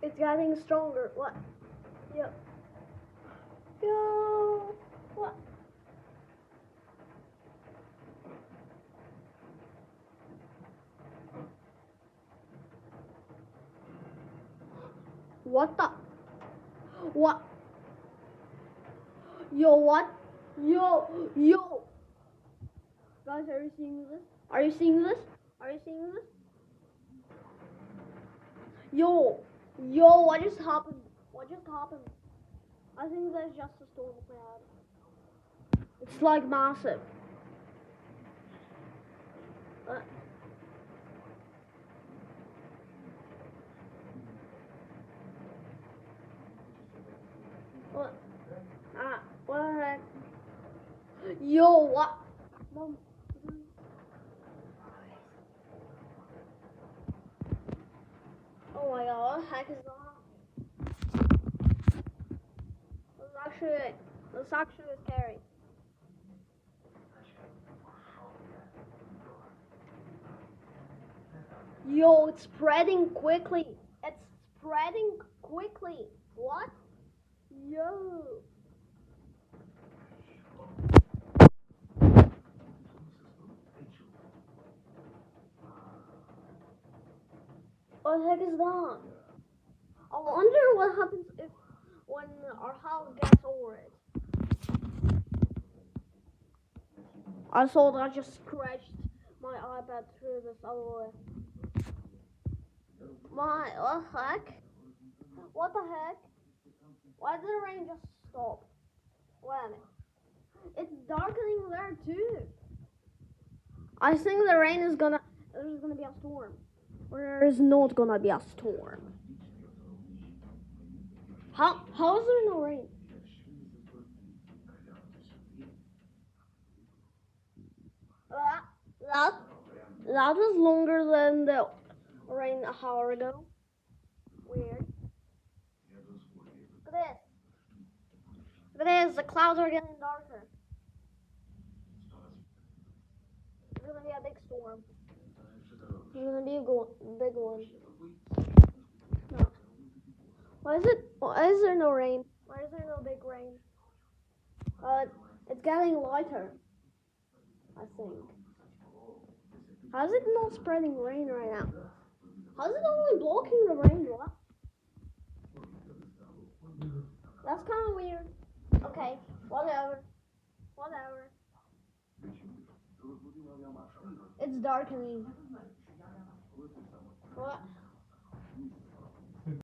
It's getting stronger. What? Yo. Yo. What? What the? What? Yo, what? Yo. Guys, are you seeing this? Are you seeing this? Are you seeing this? Yo, what just happened? What just happened? I think that's just a storm cloud. It's like massive. What? What the heck? Yo, what? Mom. Oh my god, what the heck is that? That's actually scary. Yo, it's spreading quickly. It's spreading quickly. What? Yo. What the heck is that? I wonder what happens if when our house gets over it. I thought I just scratched my iPad through this alloy. What the heck? What the heck? Why did the rain just stop? Wait a minute. It's darkening there too. I think the rain is gonna. There's gonna be a storm. Or there is not gonna be a storm. How is there no rain? That was longer than the rain an hour ago. Weird. Look at this. Look at this. The clouds are getting darker. It's gonna be a big storm. It's gonna be a big one. No. Why is there no rain? Why is there no big rain? It's getting lighter, I think. How's it not spreading rain right now? How's it only blocking the rain? What? That's kind of weird. Okay, whatever. It's darkening. What?